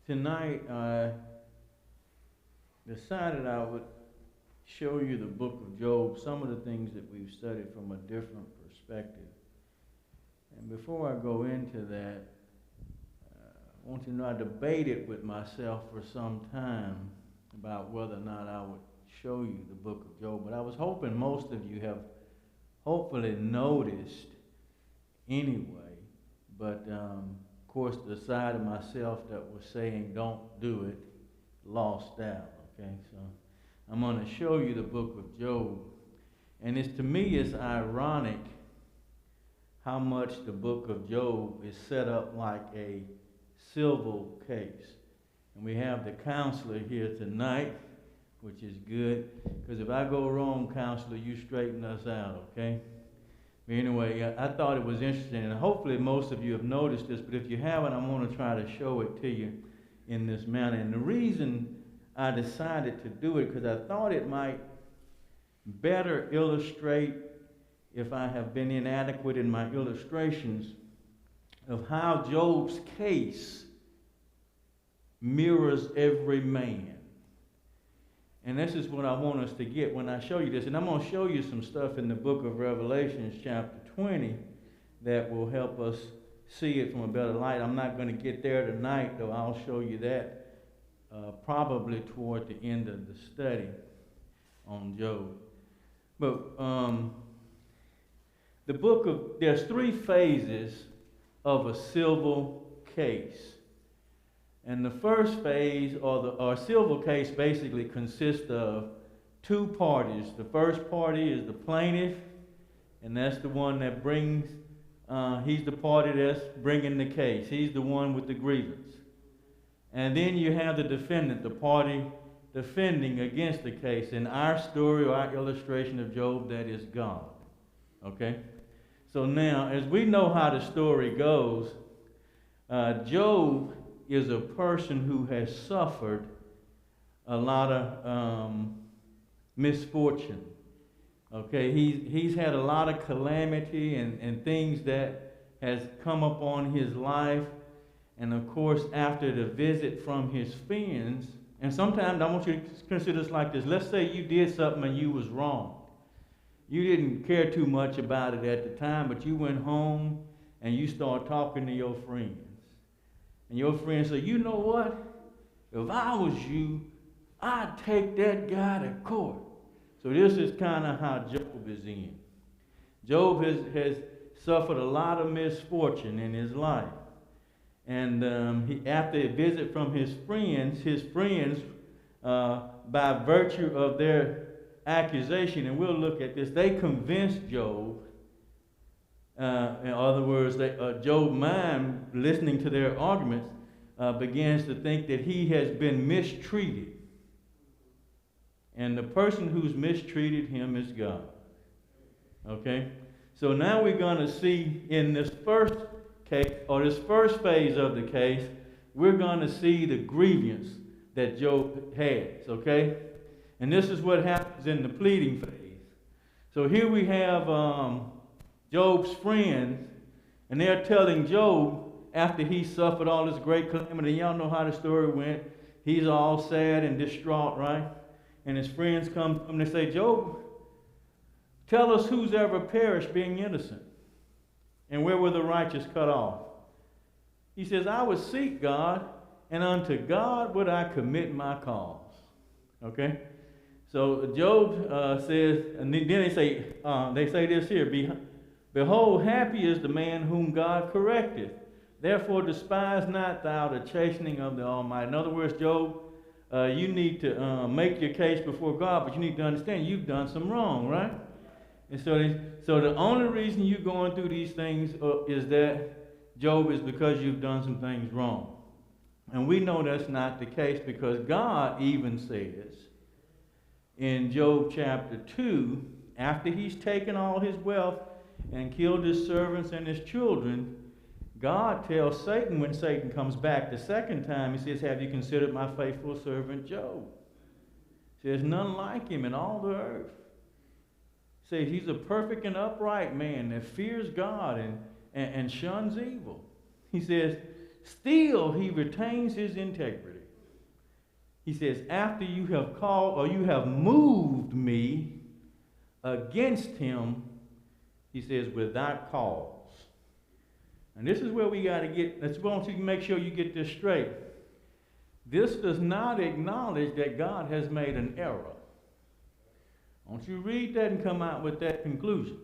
Tonight, I decided I would show you the book of Job, some of the things that we've studied from a different perspective. And before I go into that, I want you to know I debated with myself for some time about whether or not I would show you the book of Job. But I was hoping most of you have hopefully noticed anyway. But of course, the side of myself that was saying don't do it lost out. Okay, so I'm going to show you the book of Job. And to me, it's ironic how much the book of Job is set up like a civil case. And we have the counselor here tonight, which is good, because if I go wrong, counselor, you straighten us out, okay? But anyway, I thought it was interesting, and hopefully most of you have noticed this, but if you haven't, I'm going to try to show it to you in this manner. And the reason I decided to do it, because I thought it might better illustrate, if I have been inadequate in my illustrations, of how Job's case mirrors every man. And this is what I want us to get when I show you this. And I'm going to show you some stuff in the book of Revelation, chapter 20, that will help us see it from a better light. I'm not going to get there tonight, though. I'll show you that probably toward the end of the study on Job. But there's three phases of a civil case. And the first phase, or civil case, basically consists of two parties. The first party is the plaintiff, and that's the one that brings, he's the party that's bringing the case. He's the one with the grievance. And then you have the defendant, the party defending against the case. In our story, or our illustration of Job, that is God. Okay? So now, as we know how the story goes, Job is a person who has suffered a lot of misfortune. Okay, he's had a lot of calamity and things that has come upon his life. And of course, after the visit from his friends, and sometimes I want you to consider this like this. Let's say you did something and you was wrong. You didn't care too much about it at the time, but you went home and you start talking to your friends. And your friends say, you know what? If I was you, I'd take that guy to court. So this is kind of how Job is in. Job has suffered a lot of misfortune in his life. And after a visit from his friends, by virtue of their accusation, and we'll look at this, they convinced Job. In other words, Job's mind, listening to their arguments, begins to think that he has been mistreated. And the person who's mistreated him is God. Okay? So now we're going to see in this first case, or this first phase of the case, we're going to see the grievance that Job has. Okay? And this is what happens in the pleading phase. So here we have Job's friends, and they're telling Job, after he suffered all this great calamity, y'all know how the story went. He's all sad and distraught, right? And his friends come to him and they say, Job, tell us who's ever perished being innocent, and where were the righteous cut off? He says, I would seek God, and unto God would I commit my cause. Okay? So Job says, and then they say this here, behold, happy is the man whom God correcteth. Therefore despise not thou the chastening of the Almighty. In other words, Job, you need to make your case before God, but you need to understand you've done some wrong, right? And so the only reason you're going through these things is that, Job, is because you've done some things wrong. And we know that's not the case, because God even says in Job chapter 2, after he's taken all his wealth and killed his servants and his children, God tells Satan, when Satan comes back the second time, he says, have you considered my faithful servant Job? He says, none like him in all the earth. He says, he's a perfect and upright man that fears God and shuns evil. He says, still he retains his integrity. He says, after you have called or you have moved me against him, he says, without cause. And this is where we got to get, let's want you to make sure you get this straight. This does not acknowledge that God has made an error. Don't you read that and come out with that conclusion.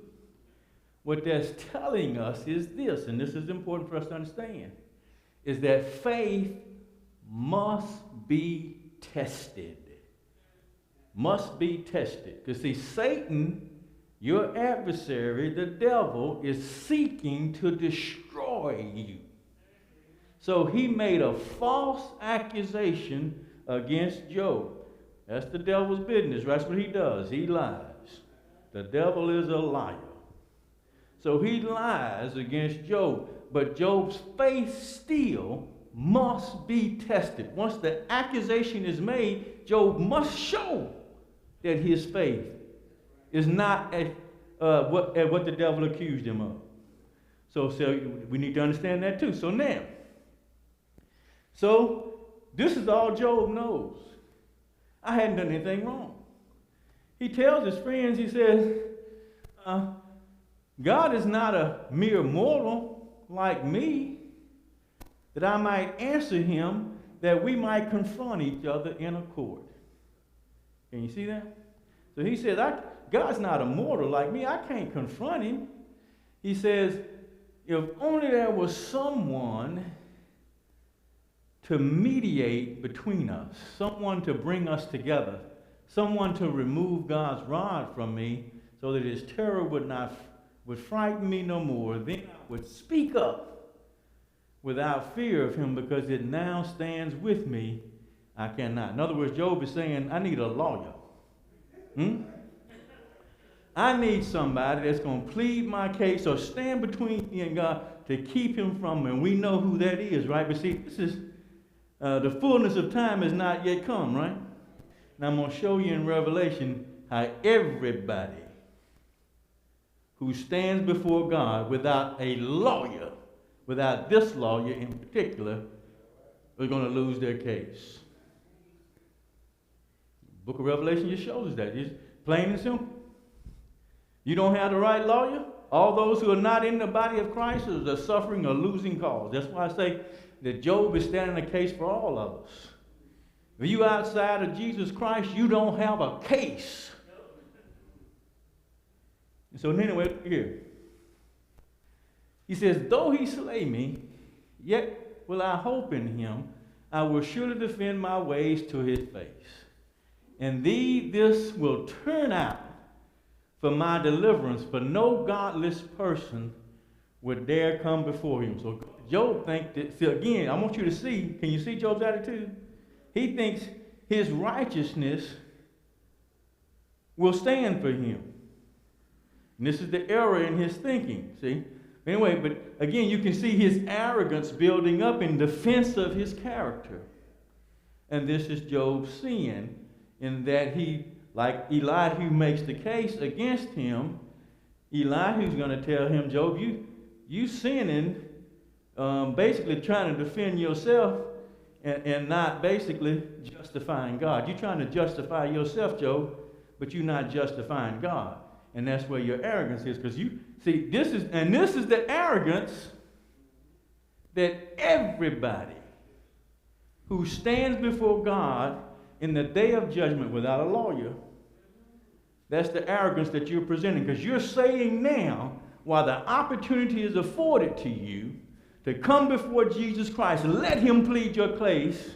What that's telling us is this, and this is important for us to understand, is that faith must be tested. Must be tested. Because see, Satan, your adversary, the devil, is seeking to destroy you. So he made a false accusation against Job. That's the devil's business. That's what he does. He lies. The devil is a liar. So he lies against Job. But Job's faith still must be tested. Once the accusation is made, Job must show that his faith is not at what the devil accused him of. So we need to understand that too. So this is all Job knows. I hadn't done anything wrong. He tells his friends, he says, God is not a mere mortal like me, that I might answer him, that we might confront each other in a court. Can you see that? So he says, God's not a mortal like me. I can't confront him. He says, if only there was someone to mediate between us, someone to bring us together, someone to remove God's rod from me so that his terror would frighten me no more, then I would speak up without fear of him, because it now stands with me, I cannot. In other words, Job is saying, I need a lawyer. I need somebody that's going to plead my case or stand between me and God to keep him from me. And we know who that is, right? But see, this is the fullness of time has not yet come, right? And I'm going to show you in Revelation how everybody who stands before God without a lawyer, without this lawyer in particular, are going to lose their case. The book of Revelation just shows us that. It's plain and simple. You don't have the right lawyer, all those who are not in the body of Christ are suffering a losing cause. That's why I say that Job is standing a case for all of us. If you outside of Jesus Christ, you don't have a case. And so anyway, here. He says, though he slay me, yet will I hope in him. I will surely defend my ways to his face. Indeed, this will turn out for my deliverance, for no godless person would dare come before him. So Job thinks that, see, again, I want you to see, can you see Job's attitude? He thinks his righteousness will stand for him. And this is the error in his thinking, see? Anyway, but again, you can see his arrogance building up in defense of his character. And this is Job's sin, in that he, like Elihu makes the case against him, Elihu's going to tell him, Job, you sinning, basically trying to defend yourself and not basically justifying God. You're trying to justify yourself, Job, but you're not justifying God. And that's where your arrogance is, because you see, this is the arrogance that everybody who stands before God in the day of judgment without a lawyer, that's the arrogance that you're presenting, because you're saying now, while the opportunity is afforded to you to come before Jesus Christ, let him plead your case.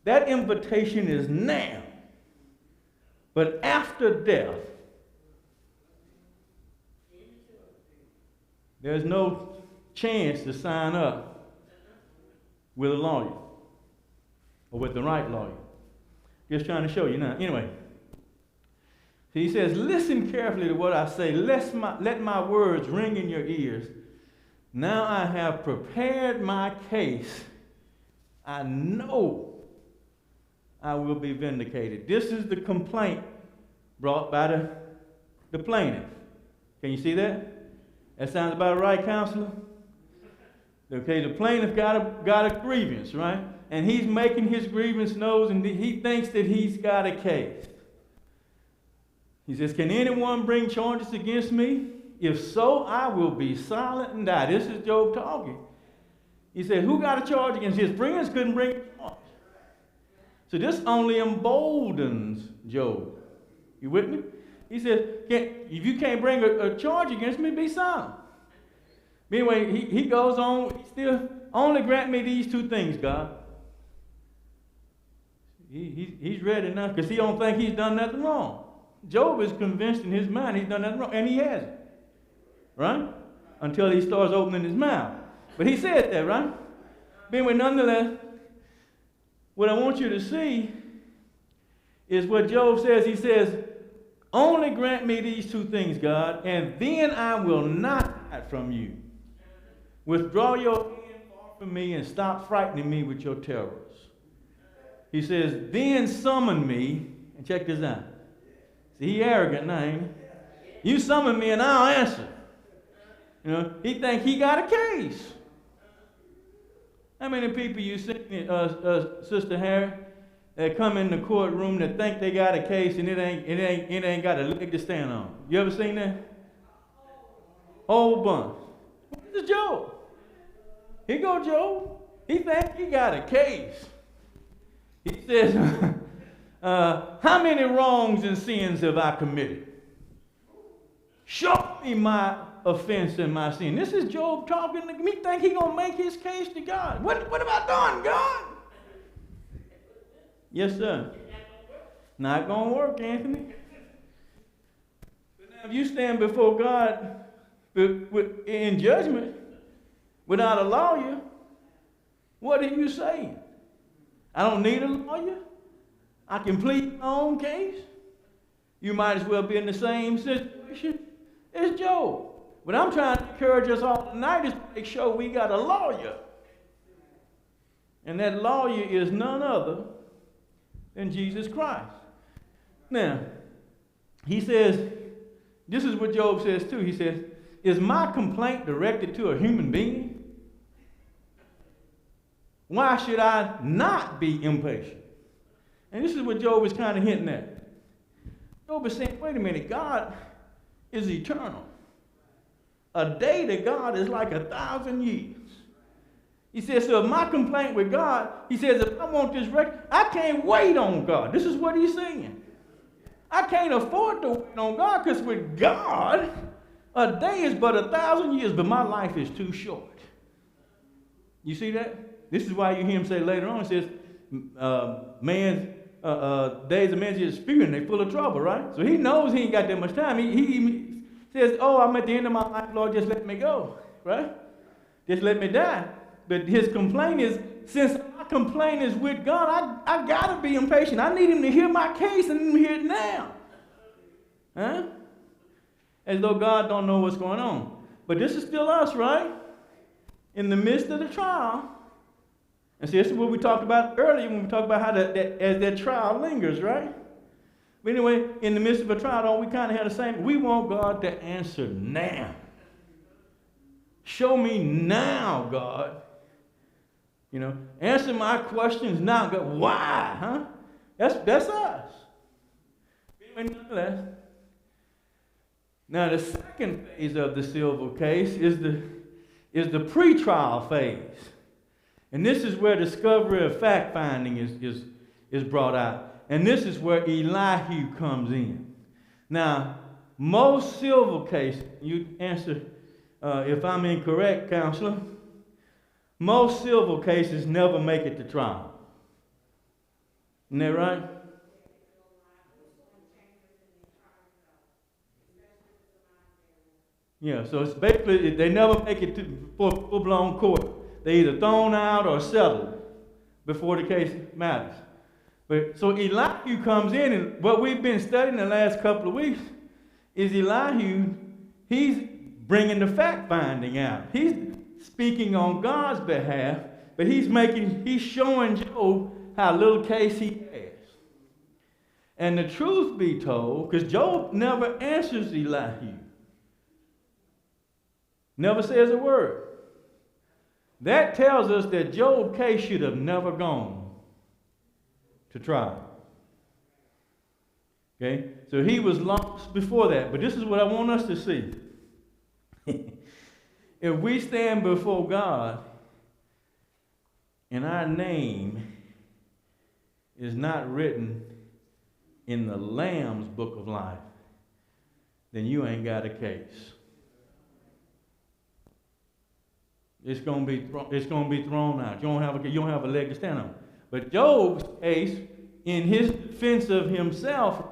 That invitation is now. But after death, there's no chance to sign up with a lawyer or with the right lawyer. Just trying to show you now. Anyway, he says, listen carefully to what I say. Let my words ring in your ears. Now I have prepared my case. I know I will be vindicated. This is the complaint brought by the plaintiff. Can you see that? That sounds about right, counselor? Okay, the plaintiff got a grievance, right? And he's making his grievance known, and he thinks that he's got a case. He says, can anyone bring charges against me? If so, I will be silent and die. This is Job talking. He said, who got a charge against his friends? Couldn't bring a charge. So this only emboldens Job. You with me? He says, if you can't bring a charge against me, be silent. But anyway, he goes on, he still, only grant me these two things, God. He's ready enough because he don't think he's done nothing wrong. Job is convinced in his mind he's done nothing wrong, and he hasn't. Right? Until he starts opening his mouth. But he said that, right? But anyway, nonetheless, what I want you to see is what Job says. He says, only grant me these two things, God, and then I will not hide from you. Withdraw your hand far from me and stop frightening me with your terrors. He says, then summon me, and check this out. See, he arrogant now, ain't he? You summon me and I'll answer. You know, he think he got a case. How many people you see, Sister Harry, that come in the courtroom that think they got a case and it ain't got a leg to stand on? You ever seen that? Whole bunch. This is Job. Here go Job. He think he got a case. He says, how many wrongs and sins have I committed? Show me my offense and my sin. This is Job talking to me. Think he gonna make his case to God? What have I done, God? Yes, sir. Not gonna work, Anthony. But now, if you stand before God in judgment without a lawyer, what are you saying? I don't need a lawyer. I can plead my own case. You might as well be in the same situation as Job. What I'm trying to encourage us all tonight is to make sure we got a lawyer. And that lawyer is none other than Jesus Christ. Now, he says, this is what Job says too. He says, is my complaint directed to a human being? Why should I not be impatient? And this is what Job is kind of hinting at. Job is saying, wait a minute, God is eternal. A day to God is like 1,000 years. He says, so if my complaint with God, he says, if I want this record, I can't wait on God. This is what he's saying. I can't afford to wait on God because with God, a day is but 1,000 years, but my life is too short. You see that? This is why you hear him say later on, he says, days of man's is few and they're full of trouble, right? So he knows he ain't got that much time. He says, oh, I'm at the end of my life, Lord, just let me go, right? Just let me die. But his complaint is, since my complaint is with God, I got to be impatient. I need him to hear my case and hear it now. Huh? As though God don't know what's going on. But this is still us, right? In the midst of the trial. And see, this is what we talked about earlier when we talked about how as that trial lingers, right? But anyway, in the midst of a trial, don't we kind of have the same? We want God to answer now. Show me now, God. You know, answer my questions now, God. Why? Huh? That's us. Anyway, nonetheless. Now, the second phase of the civil case is the pre-trial phase. And this is where discovery of fact-finding is brought out. And this is where Elihu comes in. Now, most civil cases, you answer if I'm incorrect, counselor, most civil cases never make it to trial. Isn't that right? Yeah, so it's basically, they never make it to full-blown court. They either thrown out or settled before the case matters. But so Elihu comes in, and what we've been studying the last couple of weeks is Elihu, he's bringing the fact-finding out. He's speaking on God's behalf, but he's showing Job how little case he has. And the truth be told, because Job never answers Elihu. Never says a word. That tells us that Job's case should have never gone to trial. Okay? So he was lost before that. But this is what I want us to see. If we stand before God and our name is not written in the Lamb's book of life, then you ain't got a case. It's gonna be thrown out. You don't have a leg to stand on. But Job's case, in his defense of himself,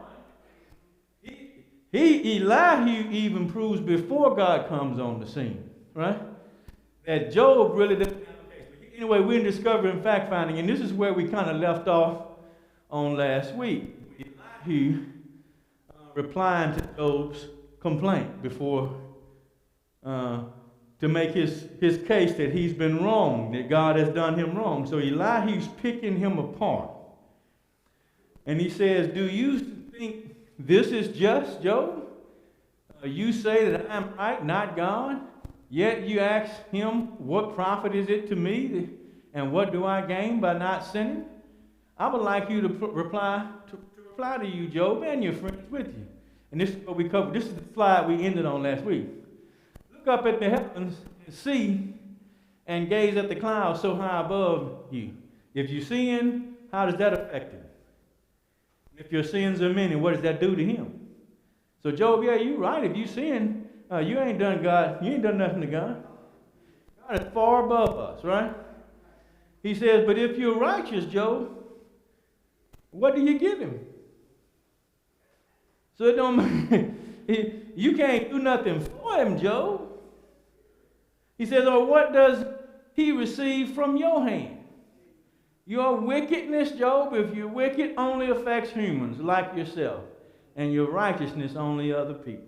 Elihu even proves before God comes on the scene, right? That Job really doesn't have a case. But anyway, we're in discovering fact finding, and this is where we kind of left off on last week. Elihu replying to Job's complaint before to make his case that he's been wrong, that God has done him wrong. So Elihu's picking him apart. And he says, do you think this is just, Job? You say that I'm right, not God? Yet you ask him, what profit is it to me? And what do I gain by not sinning? I would like you to reply to you, Job, and your friends with you. And this is what we covered. This is the slide we ended on last week. Look up at the heavens and see and gaze at the clouds so high above you. If you sin, how does that affect him? If your sins are many, what does that do to him? So Job, yeah, you're right. If you sin, you ain't done nothing to God. God is far above us, right? He says, but if you're righteous, Job, what do you give him? So it don't you can't do nothing for him, Job. He says, or what does he receive from your hand? Your wickedness, Job, if you're wicked, only affects humans like yourself. And your righteousness only other people.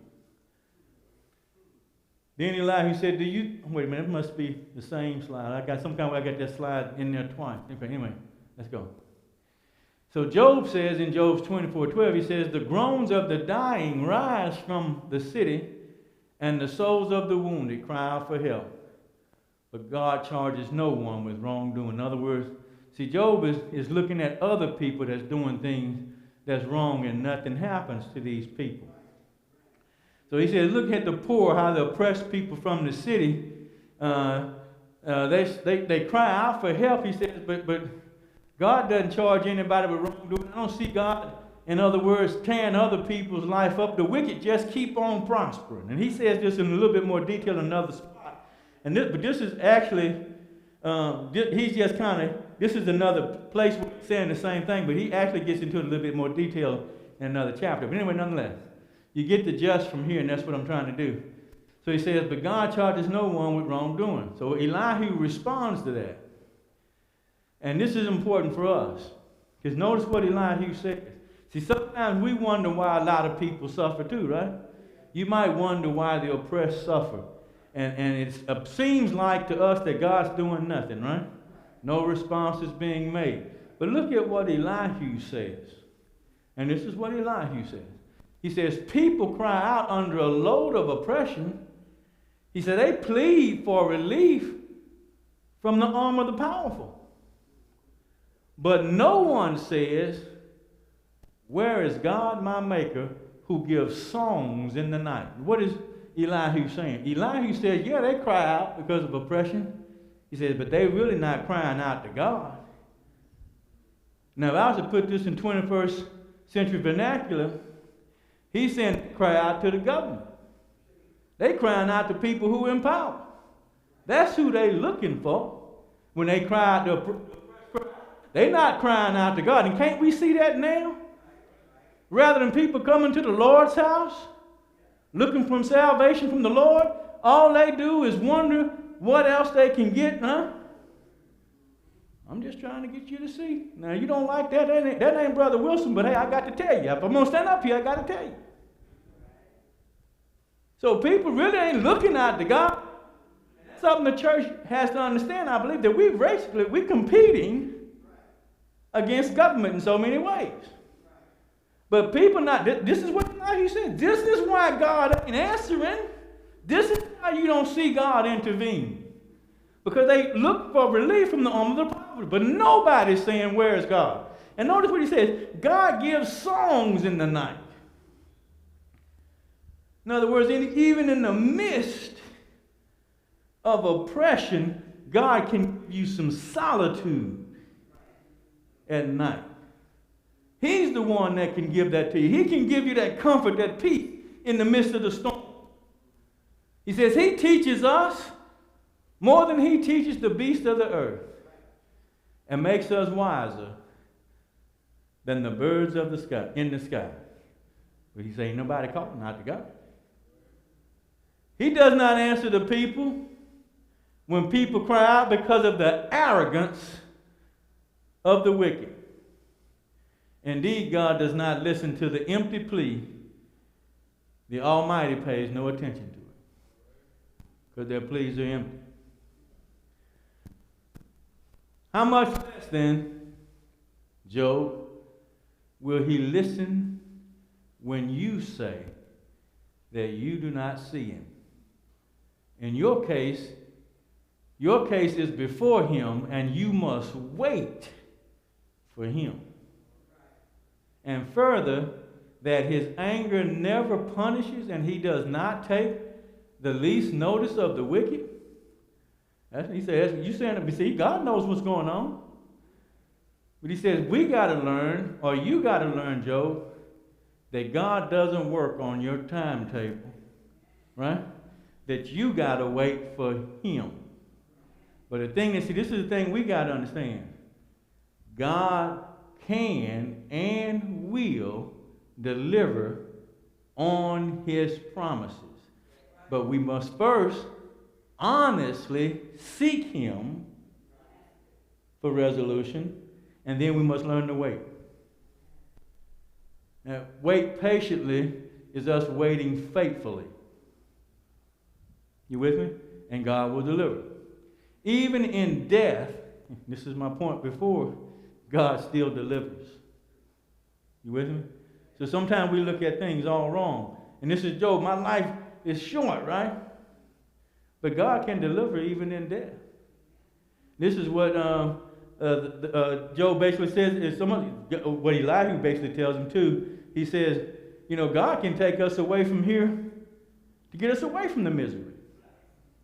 Then Elihu said, wait a minute, it must be the same slide. I got that slide in there twice. Okay, anyway, let's go. So Job says in Job 24:12, he says, the groans of the dying rise from the city, and the souls of the wounded cry out for help. But God charges no one with wrongdoing. In other words, see, Job is looking at other people that's doing things that's wrong, and nothing happens to these people. So he says, look at the poor, how the oppressed people from the city, they cry out for help. He says, but God doesn't charge anybody with wrongdoing. I don't see God, in other words, tearing other people's life up. The wicked just keep on prospering. And he says this in a little bit more detail in another spot. But this is actually, this is another place where he's saying the same thing, but he actually gets into it a little bit more detail in another chapter. But anyway, nonetheless, you get the just from here, and that's what I'm trying to do. So he says, but God charges no one with wrongdoing. So Elihu responds to that. And this is important for us, because notice what Elihu says. See, sometimes we wonder why a lot of people suffer too, right? You might wonder why the oppressed suffer. And it seems like to us that God's doing nothing, right? No response is being made. But look at what Elihu says. And this is what Elihu says. He says, people cry out under a load of oppression. He said, they plead for relief from the arm of the powerful. But no one says, where is God my maker who gives songs in the night? What is Elihu saying? Elihu says, yeah, they cry out because of oppression. He says, but they're really not crying out to God. Now, if I was to put this in 21st century vernacular, he's saying cry out to the government. They crying out to people who are in power. That's who they looking for when they cry out to. They're not crying out to God. And can't we see that now? Rather than people coming to the Lord's house, looking for salvation from the Lord, all they do is wonder what else they can get, huh? I'm just trying to get you to see. Now, you don't like that. That ain't Brother Wilson, but hey, I got to tell you. If I'm going to stand up here, I got to tell you. So people really ain't looking out to God. That's something the church has to understand. I believe that we're competing against government in so many ways. But people not, this is what he said. This is why God ain't answering. This is why you don't see God intervene. because they look for relief from the arm of the prophet. But nobody's saying, where is God? And notice what he says, God gives songs in the night. In other words, even in the midst of oppression, God can give you some solitude at night. He's the one that can give that to you. He can give you that comfort, that peace in the midst of the storm. He says he teaches us more than he teaches the beasts of the earth and makes us wiser than the birds of the sky, in the sky. But he says, ain't nobody calling not to God. He does not answer the people when people cry out because of the arrogance of the wicked. Indeed, God does not listen to the empty plea. The Almighty pays no attention to it because their pleas are empty. How much less then, Job, will he listen when you say that you do not see him? In your case is before him, and you must wait for him. And further, that his anger never punishes, and he does not take the least notice of the wicked. He says, you saying, see, God knows what's going on. But he says, we got to learn, or you got to learn, Job, that God doesn't work on your timetable, right? That you got to wait for him. But the thing is, see, this is the thing we got to understand. God can and will deliver on his promises. But we must first honestly seek him for resolution, and then we must learn to wait. Now, wait patiently is us waiting faithfully. You with me? And God will deliver. Even in death, this is my point before, God still delivers. You with me? So sometimes we look at things all wrong. And this is Job. My life is short, right? But God can deliver even in death. This is what Job basically says. Is what Elihu basically tells him too. He says, God can take us away from here to get us away from the misery.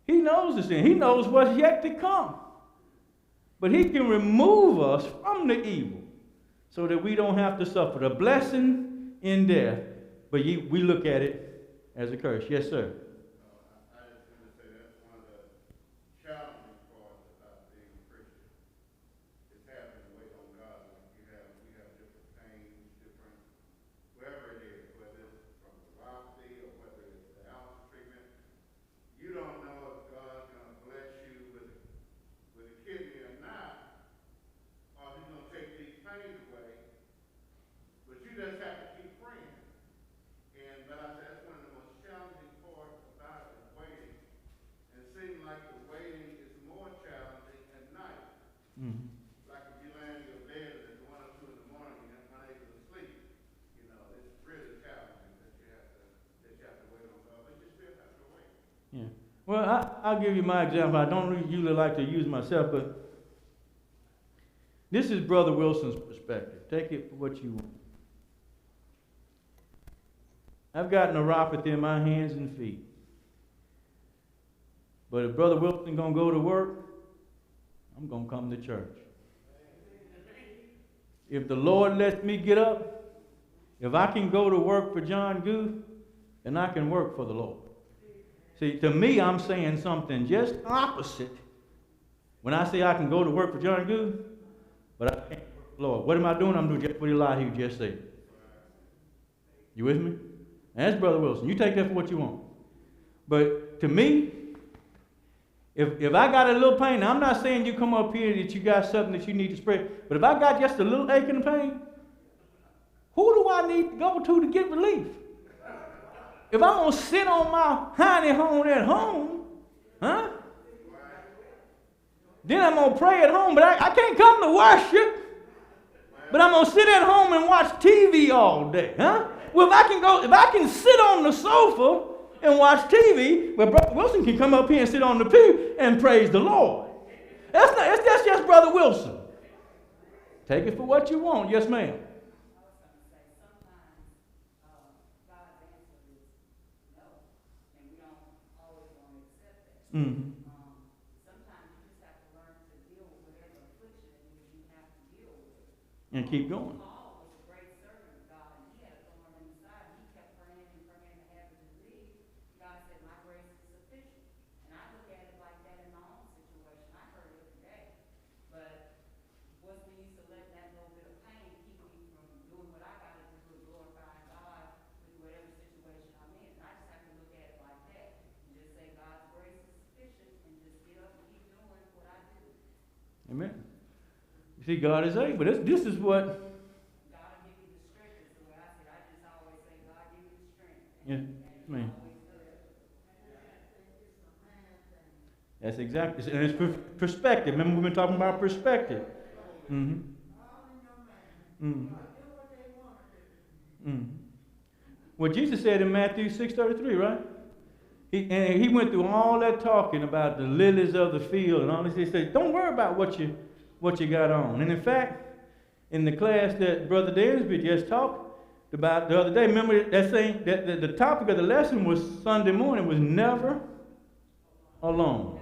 He knows the sin. He knows what's yet to come. But he can remove us from the evil so that we don't have to suffer the blessing in death. But we look at it as a curse. Yes, sir. I just want to say that's one of the challenging parts about being a Christian. It's having to wait on God. Like we have different pains, different, wherever it is, whether it's from neuropathy or whether it's the alpha treatment. You don't know if God's going to bless you with a kidney or not, or he's going to take these pains away. But you just have to keep praying. But I said that's one of the most challenging parts about it is waiting. And it seems like the waiting is more challenging at night. Mm-hmm. Like if you lay in your bed and it's 1 or 2 in the morning and you're unable to sleep, it's really challenging that you have to wait on God, but you still have to wait. Yeah. Well, I'll give you my example. I don't usually like to use myself, but this is Brother Wilson's perspective. Take it for what you want. I've got neuropathy in my hands and feet. But if Brother Wilson going to go to work, I'm going to come to church. If the Lord lets me get up, if I can go to work for John Guth, then I can work for the Lord. See, to me, I'm saying something just opposite when I say I can go to work for John Guth, but I can't work for the Lord. What am I doing? I'm doing just what Elihu just said. You with me? And that's Brother Wilson. You take that for what you want. But to me, if I got a little pain, now I'm not saying you come up here that you got something that you need to spread, but if I got just a little ache and pain, who do I need to go to get relief? If I'm going to sit on my hiney home at home, then I'm going to pray at home, but I can't come to worship, but I'm going to sit at home and watch TV all day, Well, if I can sit on the sofa and watch TV, well, Brother Wilson can come up here and sit on the pew and praise the Lord. That's just Brother Wilson. Take it for what you want. Yes, ma'am. Mm-hmm. And keep going. Paul was a great servant of God, and he had a thorn in his side. He kept praying and praying to have it relieved. God said, "My grace is sufficient." And I look at it like that in my own situation. I heard it today, but what's the use of letting that little bit of pain keep me from doing what I got to do and glorifying God with whatever situation I'm in? And I just have to look at it like that and just say, God's grace is sufficient, and just get up and keep doing what I do. Amen. You see, God is able. This is what. God will give you the strength, is the way I say it. I just always say, God give you the strength. Yeah, man. That's exactly. And it's perspective. Remember, we've been talking about perspective. Mm-hmm. Mm-hmm. Mm-hmm. What Jesus said in Matthew 6:33, right? He went through all that talking about the lilies of the field and all this. He said, don't worry about what you got on. And in fact, in the class that Brother Dansby just talked about the other day, remember that saying that the topic of the lesson was Sunday morning was never alone.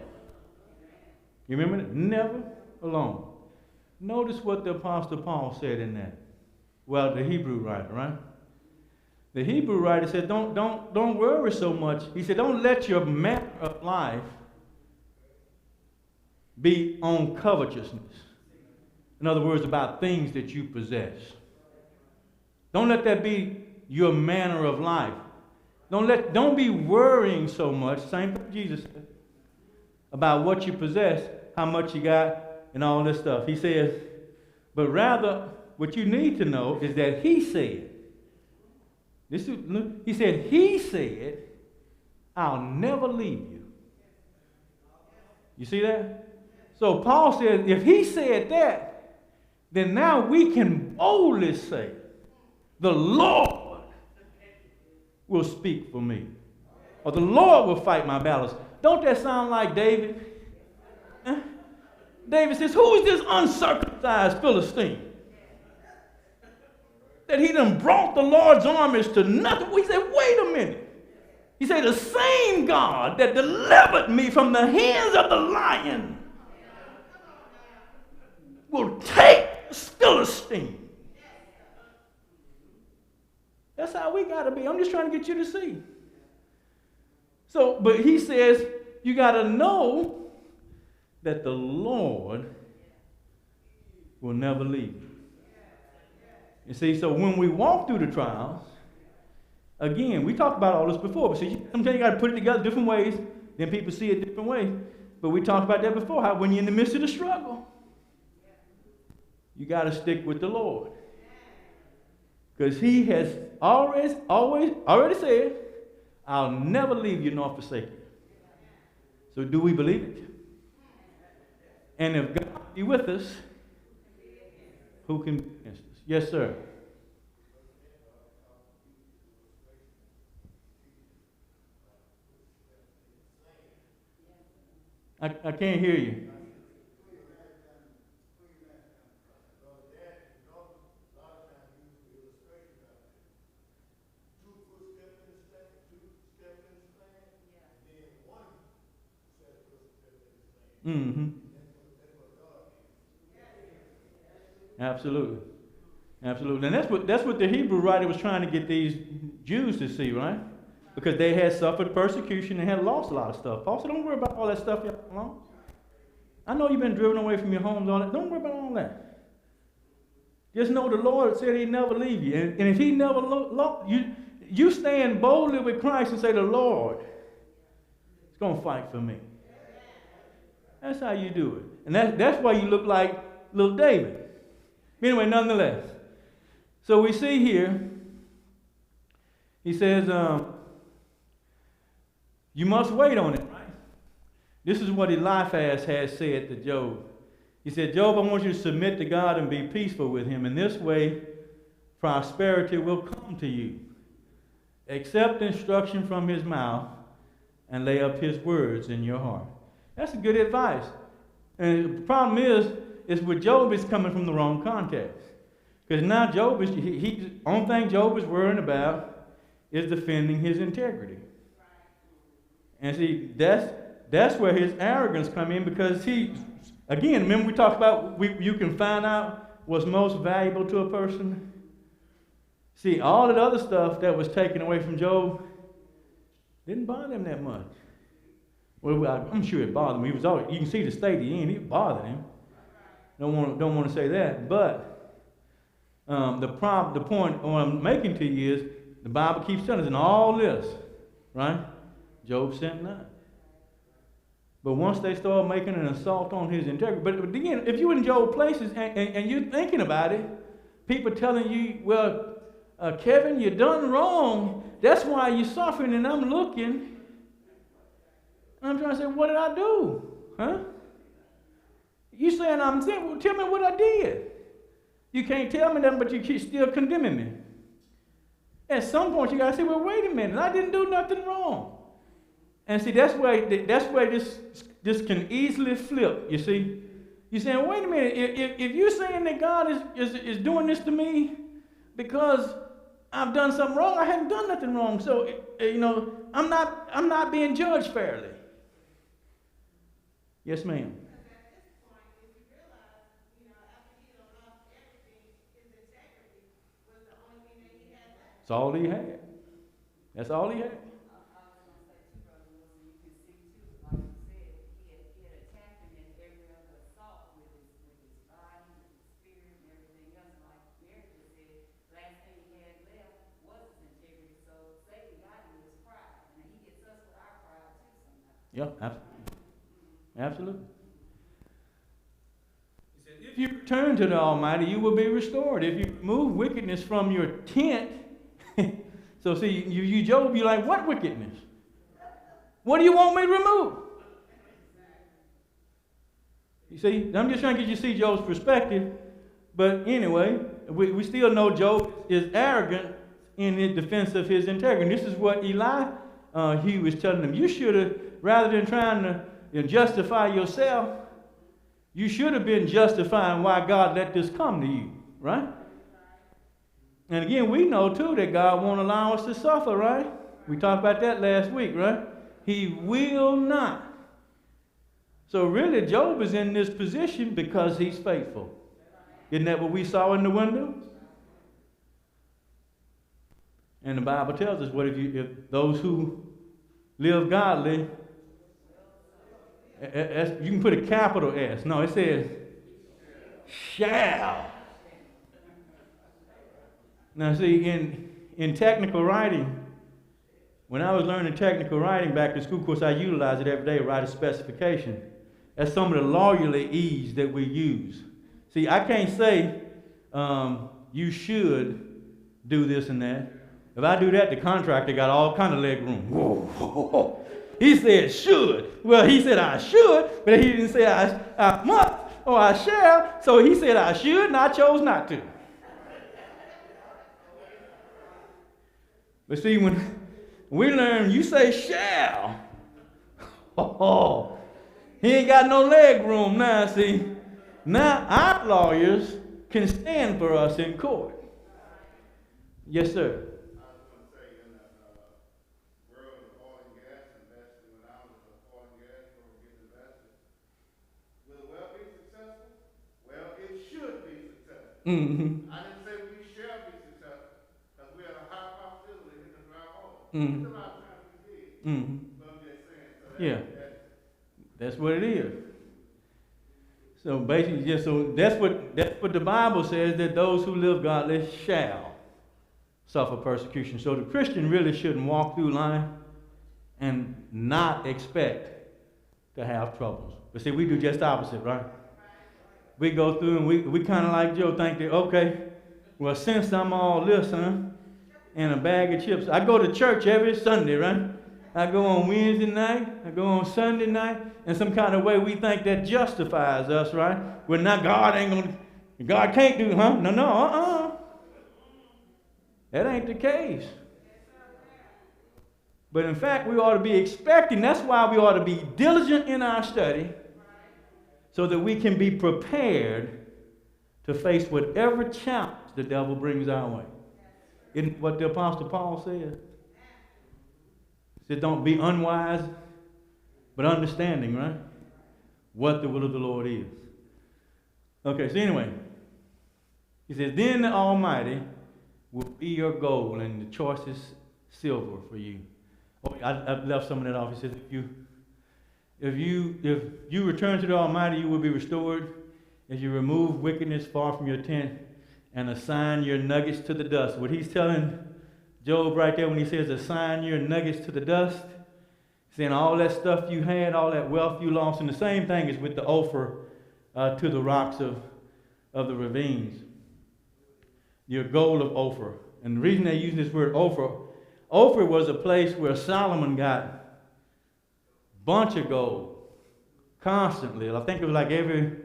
You remember that? Never alone. Notice what the Apostle Paul said in that. Well, the Hebrew writer, right? The Hebrew writer said, don't worry so much. He said, don't let your manner of life be on covetousness. In other words, about things that you possess. Don't let that be your manner of life. Don't be worrying so much, same thing Jesus said, about what you possess, how much you got, and all this stuff. He says, but rather, what you need to know is that he said, he said, I'll never leave you. You see that? So Paul says, if he said that, then now we can boldly say, the Lord will speak for me. Or the Lord will fight my battles. Don't that sound like David? David says, who is this uncircumcised Philistine? That he done brought the Lord's armies to nothing. We said, wait a minute. He said, the same God that delivered me from the hands of the lion will take the Philistine. That's how we got to be. I'm just trying to get you to see. So, but he says, you got to know that the Lord will never leave you. You see, so when we walk through the trials, again, we talked about all this before, but see, sometimes you got to put it together different ways, then people see it different ways. But we talked about that before, how when you're in the midst of the struggle, you got to stick with the Lord. Because he has already said, I'll never leave you nor forsake you. So do we believe it? And if God be with us, who can be against us? Yes, sir. I can't hear you. Mm-hmm. Absolutely. Absolutely. And that's what the Hebrew writer was trying to get these Jews to see, right? Because they had suffered persecution and had lost a lot of stuff. Paul said, don't worry about all that stuff you have alone. I know you've been driven away from your homes, all that. Don't worry about all that. Just know the Lord said he'd never leave you. And if he never you stand boldly with Christ and say, the Lord is going to fight for me. That's how you do it. And that's why you look like little David. Anyway, nonetheless. So we see here, he says, you must wait on it, right? This is what Eliphaz has said to Job. He said, Job, I want you to submit to God and be peaceful with him. In this way, prosperity will come to you. Accept instruction from his mouth and lay up his words in your heart. That's good advice. And the problem is with Job, it's coming from the wrong context. Because now Job is, the only thing Job is worrying about is defending his integrity. And see, that's where his arrogance come in, because again, remember we talked about you can find out what's most valuable to a person? See, all that other stuff that was taken away from Job didn't bother him that much. Well, I'm sure it bothered him. He was always, you can see the state he in. It bothered him. Don't want to say that. But the point what I'm making to you is the Bible keeps telling us in all this, right? Job sinned not. But once they start making an assault on his integrity, but again, if you're in Job's places and you're thinking about it, people telling you, well, Kevin, you done wrong. That's why you're suffering, and I'm looking. And I'm trying to say, what did I do? Huh? You saying I'm sinning? Well, tell me what I did. You can't tell me that, but you keep still condemning me. At some point, you got to say, well, wait a minute. I didn't do nothing wrong. And see, that's where this can easily flip, you see. You're saying, wait a minute. If you're saying that God is doing this to me because I've done something wrong, I haven't done nothing wrong. So, I'm not being judged fairly. Yes, ma'am. Because at this point, if you realize, after he had lost everything, his integrity was the only thing that he had left. That's all he had. That's all he had. I was going to say too, Brother Wilson, you can see too, like you said, he had attacked him in every other assault with his body, with his spirit, and everything else. Like Mary just said, last thing he had left was his integrity. So Satan got him with his pride, and he gets us with our pride too sometimes. Yep, absolutely. Absolutely. He said, if you return to the Almighty, you will be restored. If you remove wickedness from your tent, so see, you Job, you're like, what wickedness? What do you want me to remove? You see, I'm just trying to get you to see Job's perspective. But anyway, we still know Job is arrogant in his defense of his integrity. And this is what he was telling him. You should have, rather than trying to justify yourself, you should have been justifying why God let this come to you, right? And again, we know too that God won't allow us to suffer, right? We talked about that last week, right? He will not. So really, Job is in this position because he's faithful. Isn't that what we saw in the window? And the Bible tells us, if those who live godly, you can put a capital S. No, it says shall. Now see, in technical writing, when I was learning technical writing back in school, of course I utilize it every day to write a specification. That's some of the lawyerly ease that we use. See, I can't say you should do this and that. If I do that, the contractor got all kind of leg room. Whoa. He said should. Well, he said I should, but he didn't say I must or I shall. So he said I should, and I chose not to. But see, when we learn you say shall, he ain't got no leg room now, see. Now our lawyers can stand for us in court. Yes, sir. Mm-hmm. I didn't say we shall be successful, because we had a high possibility in the dry hole. Mm-hmm. It's a lot of times we did. Mm-hmm. But I'm just saying. So Yeah. That's what it is. So basically, that's what the Bible says, that those who live godly shall suffer persecution. So the Christian really shouldn't walk through life and not expect to have troubles. But see, we do just the opposite, right? We go through and we kind of like Joe think that, okay, well, since I'm all this, and a bag of chips. I go to church every Sunday, right? I go on Wednesday night, I go on Sunday night, and some kind of way we think that justifies us, right? Well, now God can't do, huh? No, That ain't the case. But in fact, we ought to be expecting, that's why we ought to be diligent in our study, so that we can be prepared to face whatever challenge the devil brings our way. Isn't what the Apostle Paul said? He said, don't be unwise, but understanding, right? What the will of the Lord is. Okay, so anyway, he says, then the Almighty will be your gold and the choicest silver for you. Oh, I left some of that off. He says, if you return to the Almighty, you will be restored. If you remove wickedness far from your tent and assign your nuggets to the dust. What he's telling Job right there when he says assign your nuggets to the dust, saying all that stuff you had, all that wealth you lost, and the same thing is with the Ophir to the rocks of the ravines. Your gold of Ophir. And the reason they're using this word Ophir was a place where Solomon got a bunch of gold constantly. I think it was like every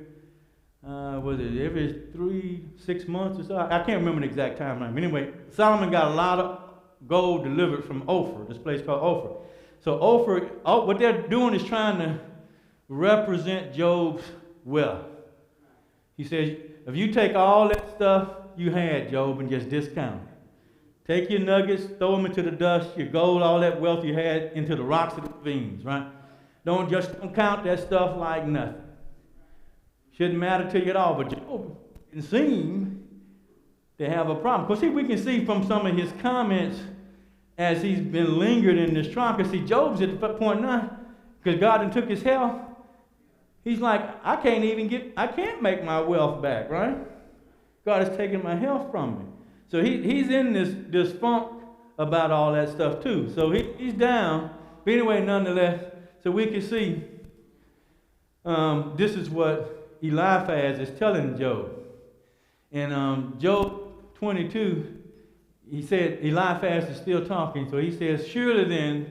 6 months or so? I can't remember the exact timeline. But anyway, Solomon got a lot of gold delivered from Ophir, this place called Ophir. So Ophir, what they're doing is trying to represent Job's wealth. He says, if you take all that stuff you had, Job, and just discount it. Take your nuggets, throw them into the dust, your gold, all that wealth you had into the rocks of the ravines, right? Don't count that stuff like nothing. Shouldn't matter to you at all. But Job didn't seem to have a problem. Because see, we can see from some of his comments as he's been lingered in this trial. Because see, Job's at the point now, because God done took his health. He's like, I can't make my wealth back, right? God has taken my health from me. So he's in this funk about all that stuff too. So he's down. But anyway, nonetheless, so we can see this is what Eliphaz is telling Job. In Job 22, he said, Eliphaz is still talking. So he says, surely then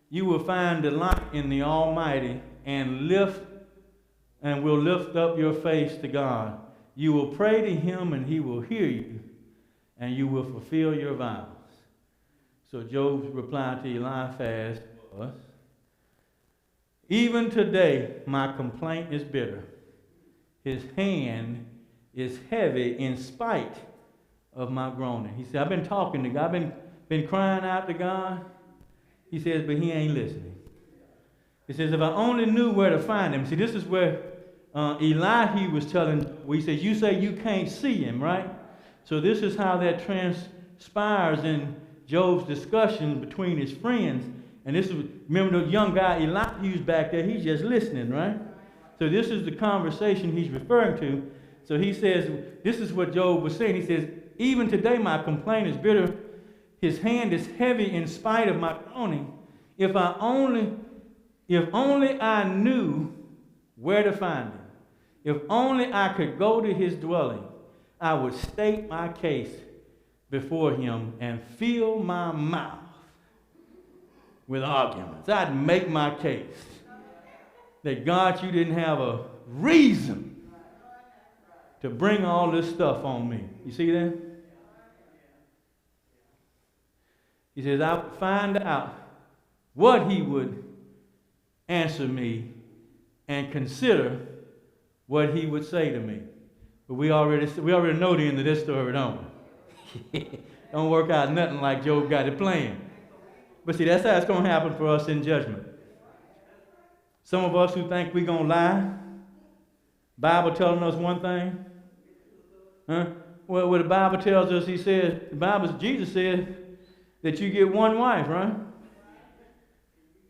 you will find delight in the Almighty and will lift up your face to God. You will pray to him and he will hear you, and you will fulfill your vows. So Job's reply to Eliphaz was, even today my complaint is bitter. His hand is heavy in spite of my groaning. He said, I've been talking to God. I've been crying out to God. He says, but he ain't listening. He says, if I only knew where to find him. See, this is where Elihu was telling, where he says, you say you can't see him, right? So this is how that transpires in Job's discussion between his friends. And this is, remember the young guy Elihu's back there, he's just listening, right? So this is the conversation he's referring to. So he says, this is what Job was saying. He says, even today my complaint is bitter. His hand is heavy in spite of my groaning. If only I knew where to find him. If only I could go to his dwelling, I would state my case before him and fill my mouth with arguments. I'd make my case that God, you didn't have a reason to bring all this stuff on me. You see that? He says, I would find out what he would answer me and consider what he would say to me. But we already know the end of this story, don't we? Don't work out nothing like Job got it planned. But see, that's how it's going to happen for us in judgment. Some of us who think we're going to lie, Bible telling us one thing. Huh? Well, what the Bible tells us, Jesus said that you get one wife, right?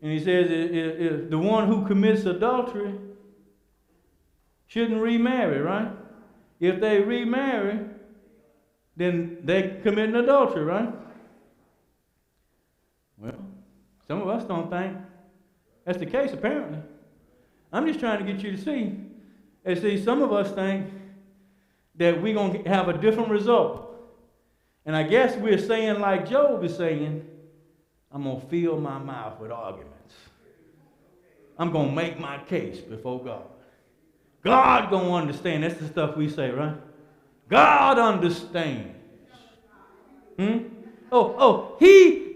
And he says if the one who commits adultery shouldn't remarry, right? If they remarry, then they commit adultery, right? Well, some of us don't think that's the case, apparently. I'm just trying to get you to see. And see, some of us think that we're going to have a different result. And I guess we're saying like Job is saying, I'm going to fill my mouth with arguments. I'm going to make my case before God. God going to understand. That's the stuff we say, right? God understands.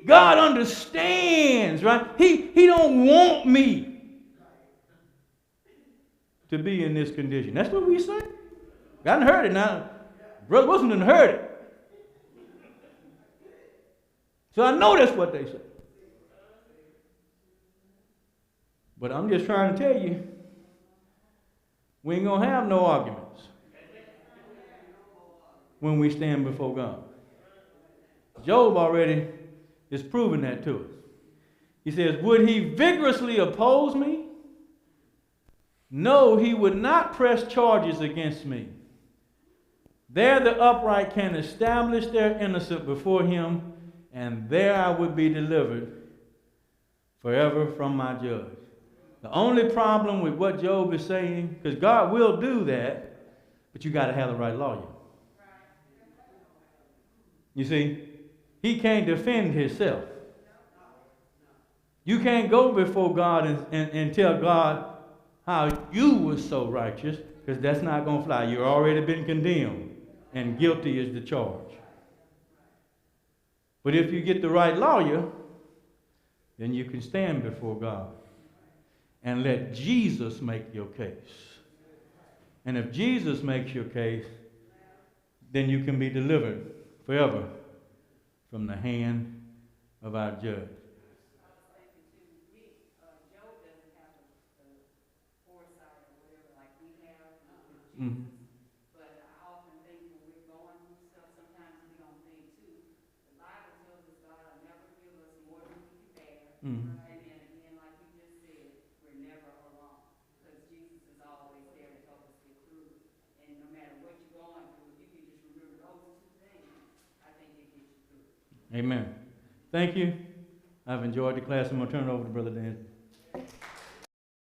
God understands, right? He don't want me to be in this condition. That's what we say. I done heard it now. Brother Wilson done heard it. So I know that's what they say. But I'm just trying to tell you, we ain't going to have no arguments when we stand before God. Job already is proving that to us. He says, would he vigorously oppose me? No, he would not press charges against me. There the upright can establish their innocence before him, and there I would be delivered forever from my judge. The only problem with what Job is saying, because God will do that, but you got to have the right lawyer. You see, he can't defend himself. You can't go before God and tell God how you were so righteous, because that's not going to fly. You've already been condemned, and guilty is the charge. But if you get the right lawyer, then you can stand before God and let Jesus make your case. And if Jesus makes your case, then you can be delivered forever from the hand of our judge. Mm-hmm. But I often think when we're going through stuff, sometimes we don't think too. The Bible tells us God will never give us more than we can bear. Mm-hmm. And then again, like you just said, we're never alone. Because Jesus is always there to help us get through. And no matter what you're going through, if you can just remember those two things, I think it gets you through. Amen. Thank you. I've enjoyed the class. I'm going to turn it over to Brother Dan.